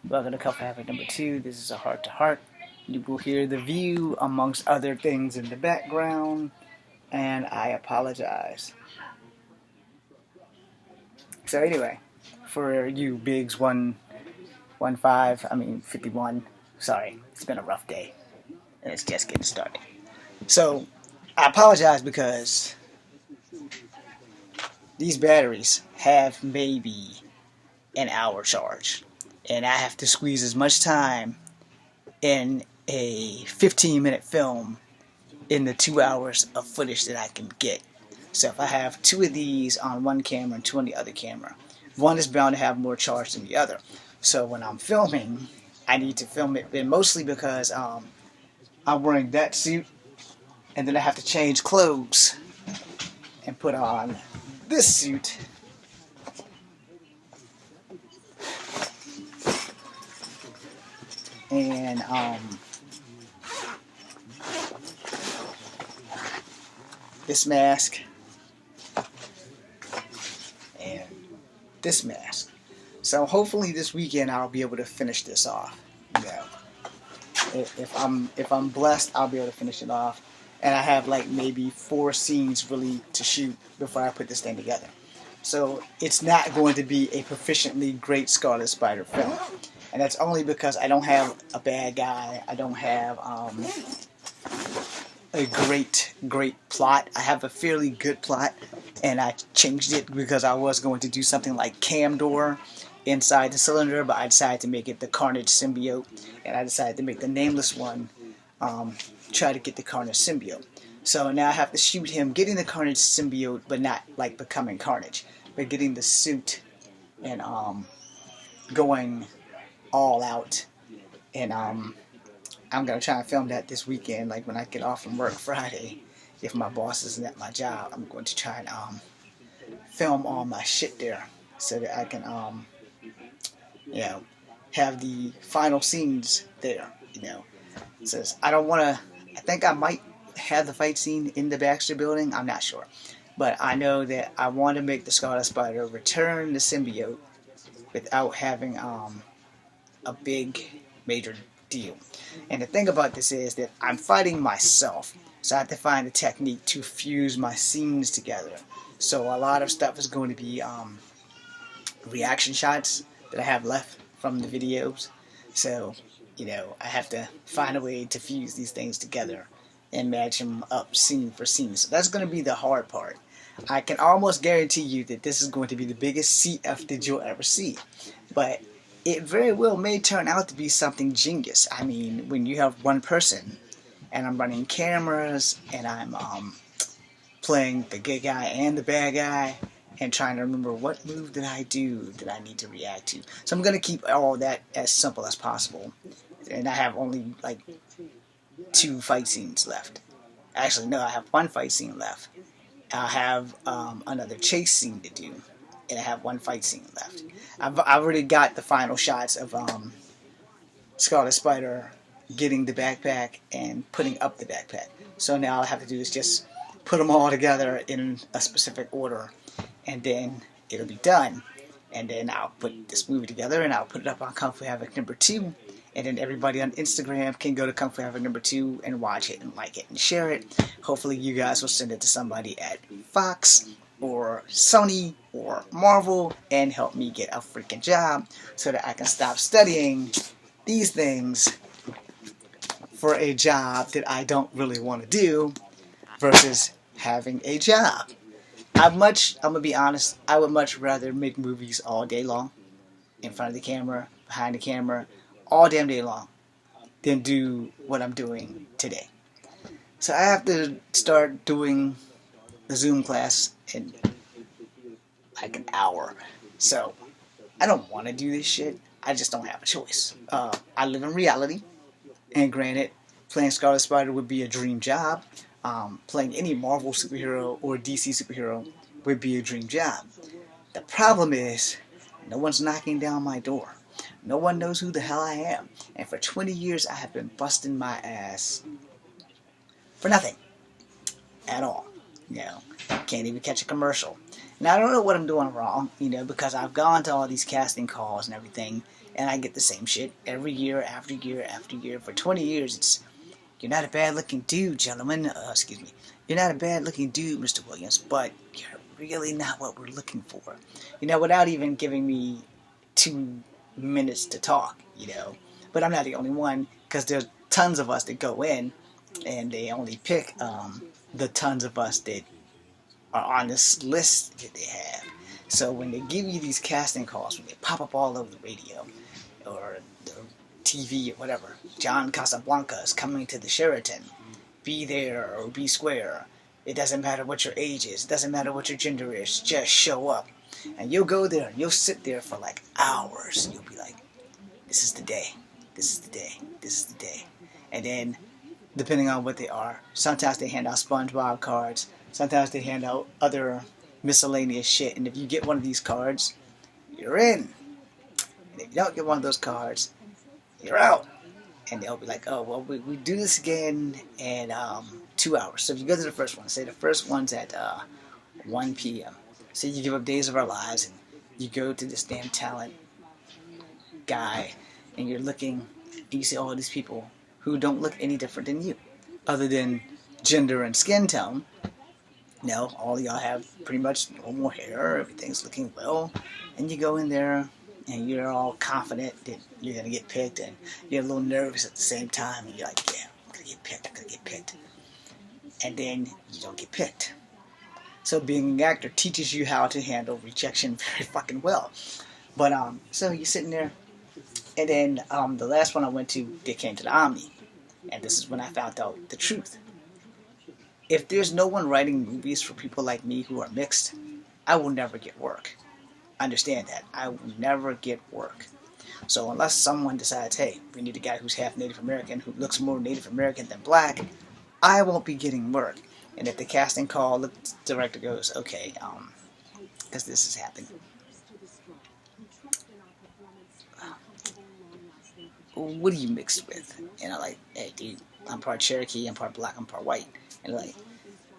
Welcome to Cup Havoc number 2. This is a heart to heart. You will hear the view amongst other things in the background, and I apologize. So anyway, for you Biggs 51, sorry, it's been a rough day, and it's just getting started. So I apologize because these batteries have maybe an hour charge, and I have to squeeze as much time in a 15-minute film in the 2 hours of footage that I can get. So if I have two of these on one camera and two on the other camera, one is bound to have more charge than the other. So when I'm filming, I need to film it mostly because I'm wearing that suit, and then I have to change clothes and put on this suit. And this mask and this mask. So hopefully this weekend I'll be able to finish this off. You know, if I'm blessed, I'll be able to finish it off. And I have like maybe 4 scenes really to shoot before I put this thing together. So it's not going to be a proficiently great Scarlet Spider film. And that's only because I don't have a bad guy. I don't have a great plot. I have a fairly good plot, and I changed it because I was going to do something like Camdor inside the cylinder, but I decided to make it the Carnage symbiote, and I decided to make the nameless one try to get the Carnage symbiote. So now I have to shoot him getting the Carnage symbiote, but not like becoming Carnage, but getting the suit and going all out. And I'm gonna try and film that this weekend, like when I get off from work Friday. If my boss isn't at my job, I'm going to try and film all my shit there, so that I can have the final scenes there. It says I don't want to. I think I might have the fight scene in the Baxter Building. I'm not sure, but I know that I want to make the Scarlet Spider return the symbiote without having a big major deal. And the thing about this is that I'm fighting myself, so I have to find a technique to fuse my scenes together. So a lot of stuff is going to be reaction shots that I have left from the videos. So I have to find a way to fuse these things together and match them up scene for scene. So that's going to be the hard part. I can almost guarantee you that this is going to be the biggest CF that you'll ever see, but it very well may turn out to be something genius. I mean, when you have one person, and I'm running cameras, and I'm playing the good guy and the bad guy, and trying to remember what move did I do that I need to react to. So I'm going to keep all that as simple as possible. And I have only like 2 fight scenes left. Actually, no, I have 1 fight scene left. I'll have another chase scene to do, and I have 1 fight scene left. I've already got the final shots of Scarlet Spider getting the backpack and putting up the backpack. So now all I have to do is just put them all together in a specific order, and then it'll be done. And then I'll put this movie together, and I'll put it up on Kung Fu Havoc number 2. And then everybody on Instagram can go to Kung Fu Havoc number 2 and watch it and like it and share it. Hopefully you guys will send it to somebody at Fox or Sony or Marvel and help me get a freaking job so that I can stop studying these things for a job that I don't really want to do versus having a job. I'm gonna be honest, I would much rather make movies all day long, in front of the camera, behind the camera, all damn day long, than do what I'm doing today. So I have to start doing a Zoom class in like an hour. So I don't want to do this shit. I just don't have a choice. I live in reality, and granted, playing Scarlet Spider would be a dream job. Playing any Marvel superhero or DC superhero would be a dream job. The problem is, no one's knocking down my door. No one knows who the hell I am. And for 20 years, I have been busting my ass for nothing at all. Can't even catch a commercial. Now, I don't know what I'm doing wrong, because I've gone to all these casting calls and everything, and I get the same shit every year after year after year. For 20 years, it's, "You're not a bad-looking dude, gentlemen. Excuse me. You're not a bad-looking dude, Mr. Williams, but you're really not what we're looking for." Without even giving me 2 minutes to talk. But I'm not the only one, because there's tons of us that go in, and they only pick the tons of us that are on this list that they have. So when they give you these casting calls, when they pop up all over the radio or the TV or whatever, "John Casablanca is coming to the Sheraton. Be there or be square. It doesn't matter what your age is. It doesn't matter what your gender is. Just show up." And you'll go there and you'll sit there for like hours. And you'll be like, "This is the day. This is the day. This is the day." And then, depending on what they are, sometimes they hand out SpongeBob cards. Sometimes they hand out other miscellaneous shit. And if you get one of these cards, you're in. And if you don't get one of those cards, you're out. And they'll be like, "Oh, well, we do this again in 2 hours." So if you go to the first one, say the first one's at 1 p.m. Say you give up Days of Our Lives and you go to this damn talent guy and you're looking, and you see all these people who don't look any different than you, other than gender and skin tone. All of y'all have pretty much normal hair, everything's looking well, and you go in there and you're all confident that you're going to get picked, and you're a little nervous at the same time, and you're like, "Yeah, I'm going to get picked, I'm going to get picked." And then you don't get picked. So being an actor teaches you how to handle rejection very fucking well. But, so you're sitting there, and then the last one I went to, they came to the Omni, and this is when I found out the truth. If there's no one writing movies for people like me who are mixed, I will never get work. Understand that. I will never get work. So unless someone decides, "Hey, we need a guy who's half Native American, who looks more Native American than black," I won't be getting work. And if the casting call, the director goes, "Okay, because this has happened. What are you mixed with?" And I'm like, "Hey, dude, I'm part Cherokee, I'm part black, I'm part white." And they're like,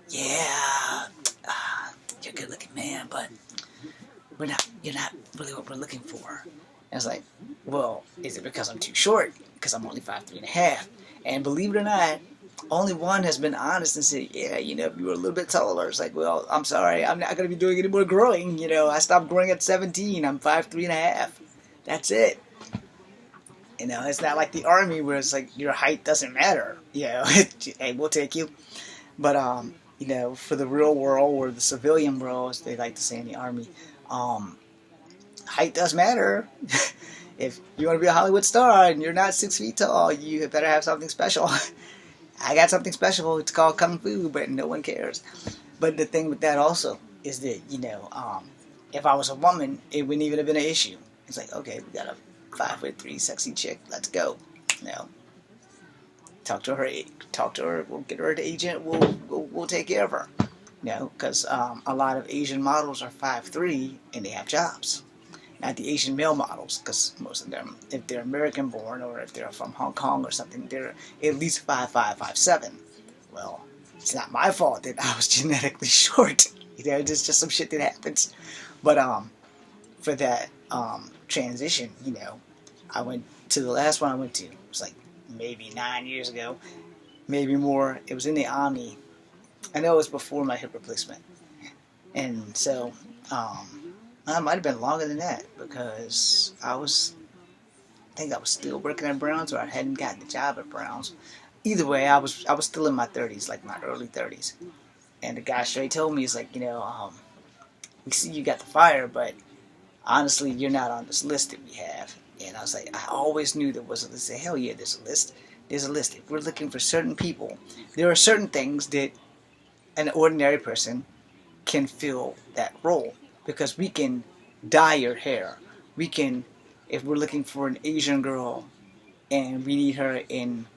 "Yeah, you're a good looking man, but you're not really what we're looking for." And it's like, "Well, is it because I'm too short? Because I'm only 5'3.5". And believe it or not, only one has been honest and said, "Yeah, if you were a little bit taller." It's like, "Well, I'm sorry, I'm not going to be doing any more growing. I stopped growing at 17. I'm 5'3.5. That's it." It's not like the Army where it's like your height doesn't matter. Hey, we'll take you. But, for the real world or the civilian world, as they like to say in the Army, height does matter. If you want to be a Hollywood star and you're not 6 feet tall, you better have something special. I got something special. It's called Kung Fu, but no one cares. But the thing with that also is that, if I was a woman, it wouldn't even have been an issue. It's like, okay, we got a 5'3" sexy chick. Let's go. Talk to her. We'll get her an agent. We'll take care of her. Because a lot of Asian models are 5'3" and they have jobs. Not the Asian male models, because most of them, if they're American born or if they're from Hong Kong or something, they're at least 5'5", 5'7". Well, it's not my fault that I was genetically short. There's just some shit that happens. But for that transition, I went to the last one I went to. It was like maybe 9 years ago, maybe more. It was in the Omni. I know it was before my hip replacement. And so, it might have been longer than that, because I think I was still working at Browns, or I hadn't gotten the job at Browns. Either way, I was still in my 30s, like my early 30s. And the guy straight told me, he's like, "We see you got the fire, but honestly, you're not on this list that we have." And I was like, I always knew there was a list. Hell yeah, there's a list. There's a list. If we're looking for certain people, there are certain things that an ordinary person can fill that role. Because we can dye your hair. We can, if we're looking for an Asian girl and we need her in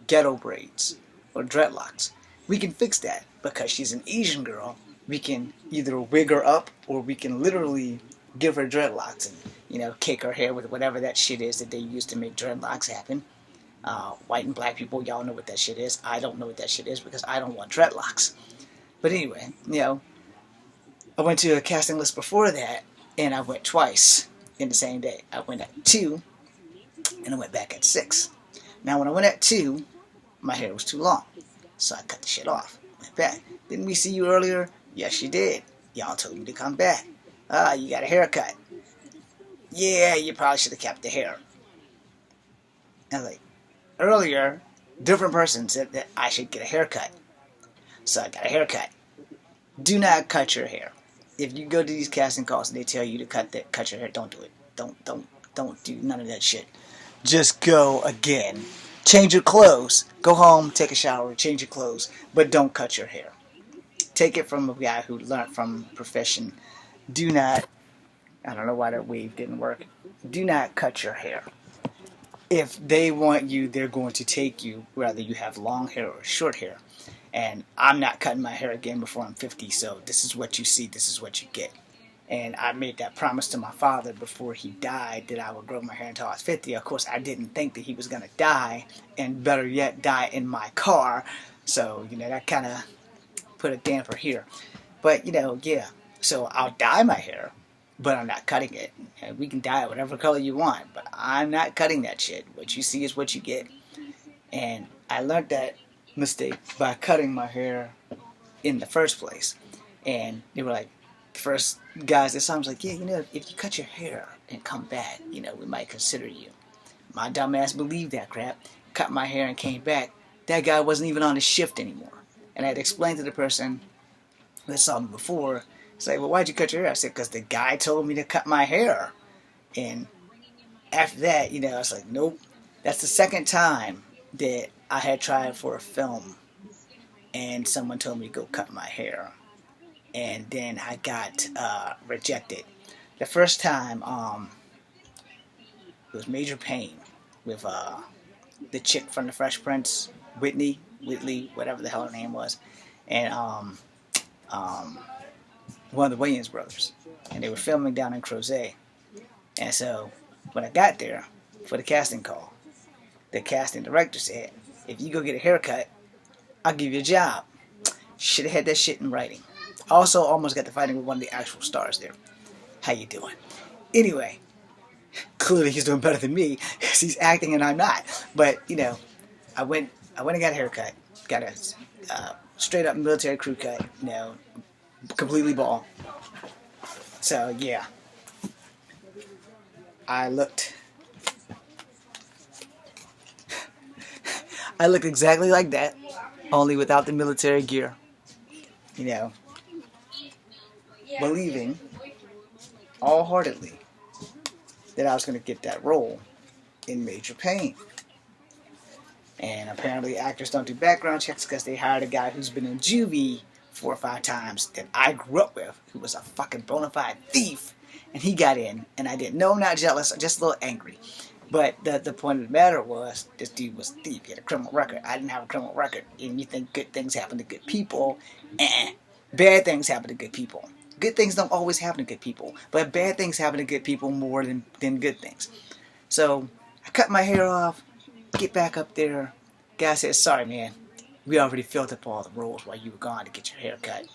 ghetto braids or dreadlocks, we can fix that. Because she's an Asian girl, we can either wig her up or we can literally give her dreadlocks and, cake her hair with whatever that shit is that they use to make dreadlocks happen. White and black people, y'all know what that shit is. I don't know what that shit is because I don't want dreadlocks. But anyway, I went to a casting list before that, and I went twice in the same day. I went at 2, and I went back at 6. Now, when I went at 2, my hair was too long, so I cut the shit off. Went back. Didn't we see you earlier? Yes, you did. Y'all told me to come back. Ah, you got a haircut. Yeah, you probably should have kept the hair. And like, earlier, different person said that I should get a haircut. So I got a haircut. Do not cut your hair. If you go to these casting calls and they tell you to cut your hair, don't do it. Don't do none of that shit. Just go again. Change your clothes. Go home, take a shower, change your clothes, but don't cut your hair. Take it from a guy who learned from profession. Do not, I don't know why that wave didn't work. Do not cut your hair. If they want you, they're going to take you, whether you have long hair or short hair. And I'm not cutting my hair again before I'm 50, so this is what you see, this is what you get. And I made that promise to my father before he died that I would grow my hair until I was 50. Of course, I didn't think that he was going to die, and better yet, die in my car. So, that kind of put a damper here. But, yeah. So I'll dye my hair, but I'm not cutting it. And we can dye it whatever color you want, but I'm not cutting that shit. What you see is what you get. And I learned that mistake by cutting my hair in the first place. And they were like, the first guys that saw me was like, yeah, if you cut your hair and come back, we might consider you. My dumb ass believed that crap, cut my hair and came back. That guy wasn't even on his shift anymore. And I had to explain to the person that saw me before, it's like, well, why'd you cut your hair? I said, because the guy told me to cut my hair. And after that, I was like, nope. That's the second time that I had tried for a film and someone told me to go cut my hair. And then I got rejected. The first time, it was Major Payne with the chick from the Fresh Prince, Whitley, whatever the hell her name was, and one of the Williams brothers. And they were filming down in Crozet. And so when I got there for the casting call, the casting director said, if you go get a haircut, I'll give you a job. Should have had that shit in writing. Also, almost got to fighting with one of the actual stars there. How you doing? Anyway, clearly he's doing better than me because he's acting and I'm not. But I went and got a haircut. Got a straight up military crew cut. Completely bald. So yeah, I looked exactly like that, only without the military gear. Believing all-heartedly that I was going to get that role in Major Payne. And apparently actors don't do background checks because they hired a guy who's been in juvie 4 or 5 times that I grew up with, who was a fucking bona fide thief. And he got in, and I didn't. No, I'm not jealous. I'm just a little angry. But the point of the matter was, this dude was a thief. He had a criminal record. I didn't have a criminal record. And you think good things happen to good people. Bad things happen to good people. Good things don't always happen to good people. But bad things happen to good people more than good things. So, I cut my hair off, get back up there. Guy says, sorry man, we already filled up all the roles while you were gone to get your hair cut.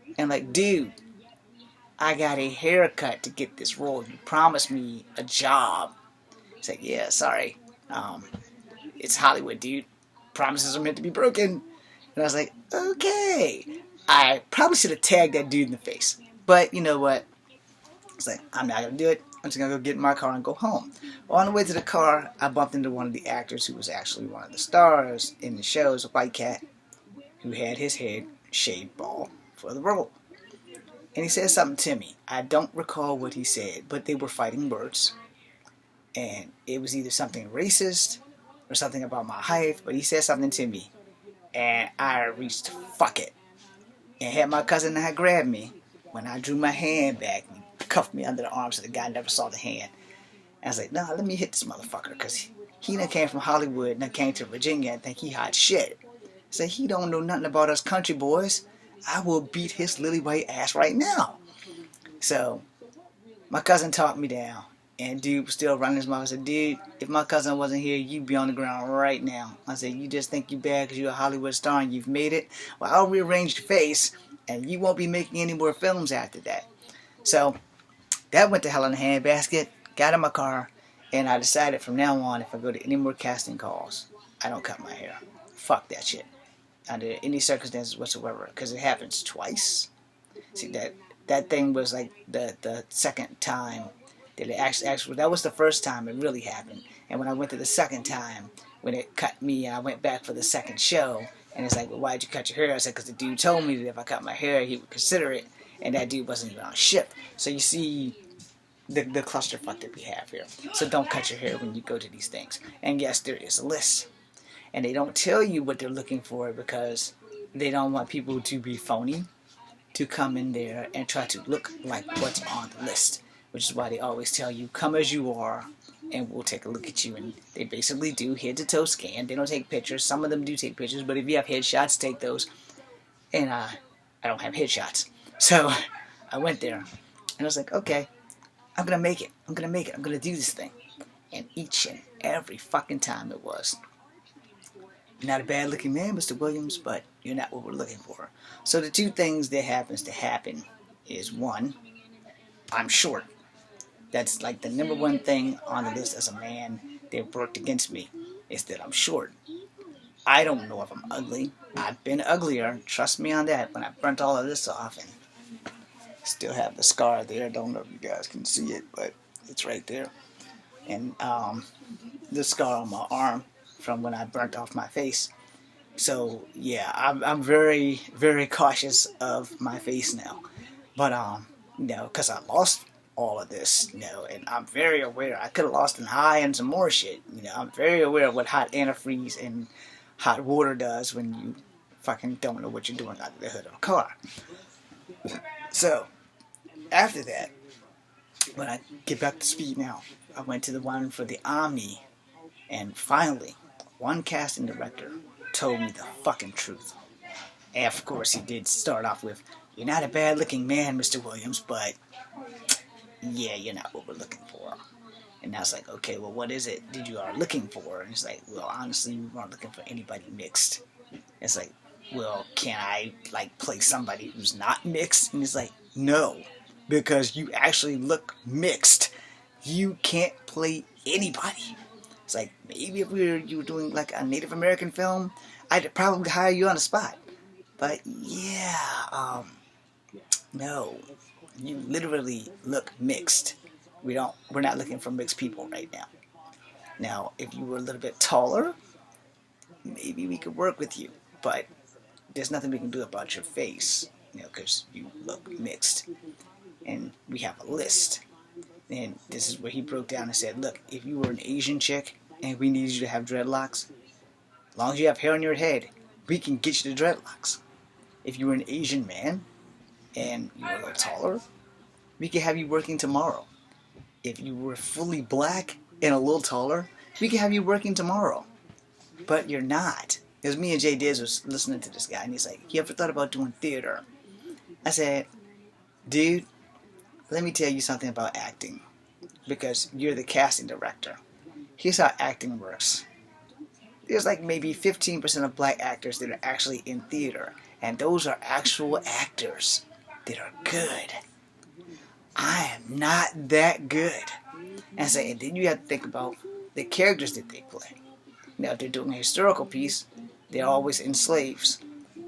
And I'm like, dude, I got a haircut to get this role. You promised me a job. He's like, yeah, sorry. It's Hollywood, dude. Promises are meant to be broken. And I was like, okay. I probably should have tagged that dude in the face. But you know what? It's like, I'm not going to do it. I'm just going to go get in my car and go home. On the way to the car, I bumped into one of the actors who was actually one of the stars in the shows, a white cat, who had his head shaved bald for the role. And he said something to me. I don't recall what he said, but they were fighting words. And it was either something racist or something about my height, but he said something to me. And I reached fuck it. And had my cousin had grabbed me when I drew my hand back and cuffed me under the arm so the guy never saw the hand. And I was like, nah, let me hit this motherfucker, because he done came from Hollywood and done came to Virginia and think he hot shit. I said, he don't know nothing about us country boys. I will beat his lily white ass right now. So, my cousin talked me down. And dude was still running his mouth. I said, dude, if my cousin wasn't here, you'd be on the ground right now. I said, you just think you bad because you're a Hollywood star and you've made it? Well, I'll rearrange your face. and you won't be making any more films after that. So that went to hell in a handbasket. Got in my car, and I decided from now on, if I go to any more casting calls, I don't cut my hair. Fuck that shit under any circumstances whatsoever, because it happens twice. See, that thing was like the second time that it actually that was the first time it really happened. And when I went to the second time, when it cut me, I went back for the second show, and it's like, well, why'd you cut your hair? I said, because the dude told me that if I cut my hair, he would consider it, and that dude wasn't even on shift. So you see the clusterfuck that we have here. So don't cut your hair when you go to these things. And yes, there is a list. And they don't tell you what they're looking for because they don't want people to be phony, to come in there and try to look like what's on the list. Which is why they always tell you, come as you are, and we'll take a look at you. And they basically do head-to-toe scan. They don't take pictures. Some of them do take pictures, but if you have headshots, take those. And I don't have headshots. So I went there, and I was like, okay, I'm going to make it. I'm going to make it. I'm going to do this thing. And each and every fucking time it was. You're not a bad looking man, Mr. Williams, but you're not what we're looking for. So the two things that happens to happen is, one, I'm short. That's like the number one thing on the list as a man that worked against me, is that I'm short. I don't know if I'm ugly. I've been uglier. Trust me on that. When I burnt all of this off, and still have the scar there. Don't know if you guys can see it, but it's right there. And the scar on my arm from when I burnt off my face. So yeah, I'm very, very cautious of my face now. But because I lost all of this, and I'm very aware. I could have lost an eye and some more shit. I'm very aware of what hot antifreeze and hot water does when you fucking don't know what you're doing under the hood of a car. So after that, when I get back to speed now, I went to the one for the Omni, and finally, one casting director told me the fucking truth. And of course, he did start off with, "You're not a bad-looking man, Mr. Williams, but yeah, you're not what we're looking for." And I was like, okay, well, what is it that you are looking for? And he's like, well, honestly, we weren't looking for anybody mixed. It's like, well, can I, play somebody who's not mixed? And he's like, no, because you actually look mixed. You can't play anybody. It's like, maybe if you were doing, a Native American film, I'd probably hire you on the spot. But, yeah, no. You literally look mixed. We're not looking for mixed people right now. Now, if you were a little bit taller, maybe we could work with you. But there's nothing we can do about your face, because you look mixed. And we have a list. And this is where he broke down and said, look, if you were an Asian chick and we needed you to have dreadlocks, as long as you have hair on your head, we can get you the dreadlocks. If you were an Asian man and you were a little taller, we could have you working tomorrow. If you were fully black and a little taller, we could have you working tomorrow. But you're not. Because me and Jay Diz was listening to this guy, and he's like, you ever thought about doing theater? I said, dude, let me tell you something about acting. Because you're the casting director. Here's how acting works. There's maybe 15% of black actors that are actually in theater. And those are actual actors that are good. I am not that good. And then you have to think about the characters that they play. Now, if they're doing a historical piece, they're always enslaved.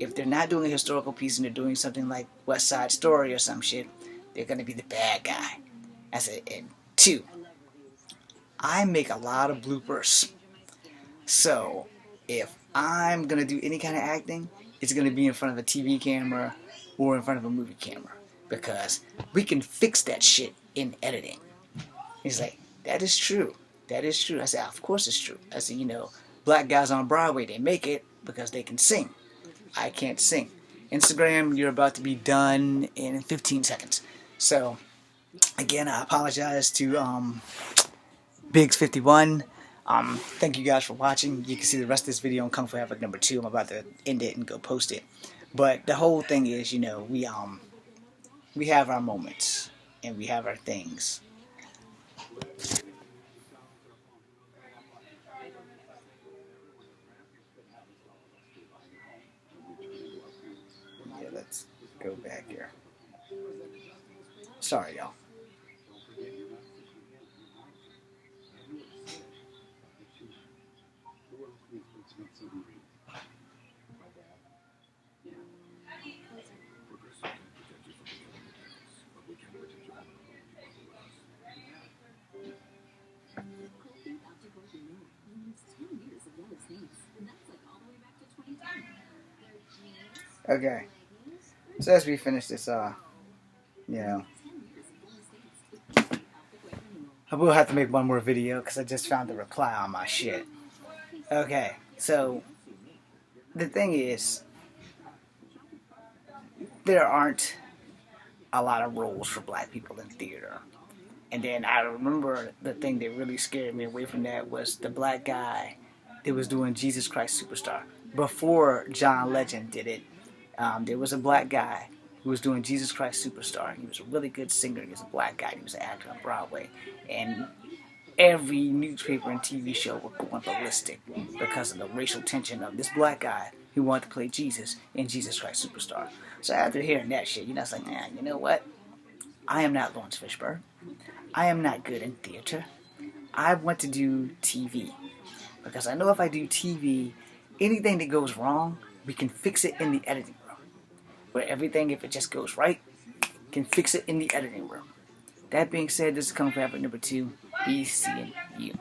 If they're not doing a historical piece and they're doing something like West Side Story or some shit, they're going to be the bad guy. And two, I make a lot of bloopers. So, if I'm going to do any kind of acting, it's going to be in front of a TV camera or in front of a movie camera. Because we can fix that shit in editing. He's like, that is true. That is true. I said, of course it's true. I said, black guys on Broadway, they make it because they can sing. I can't sing. Instagram, you're about to be done in 15 seconds. So, again, I apologize to Biggs51. Thank you guys for watching. You can see the rest of this video on Kung Fu Havoc number 2. I'm about to end it and go post it. But the whole thing is, we have our moments and we have our things. Yeah, let's go back here. Sorry, y'all. Okay, so as we finish this, you know, I will have to make one more video because I just found the reply on my shit. Okay, so the thing is, there aren't a lot of roles for black people in theater. And then I remember the thing that really scared me away from that was the black guy that was doing Jesus Christ Superstar. Before John Legend did it, there was a black guy who was doing Jesus Christ Superstar. He was a really good singer. He was a black guy. He was an actor on Broadway. And every newspaper and TV show were going ballistic because of the racial tension of this black guy who wanted to play Jesus in Jesus Christ Superstar. So after hearing that shit, it's like, nah, you know what? I am not Lawrence Fishburne. I am not good in theater. I want to do TV. Because I know if I do TV, anything that goes wrong, we can fix it in the editing room. Where everything, if it just goes right, can fix it in the editing room. That being said, this is Kung Fu Epic number 2. Be seeing you.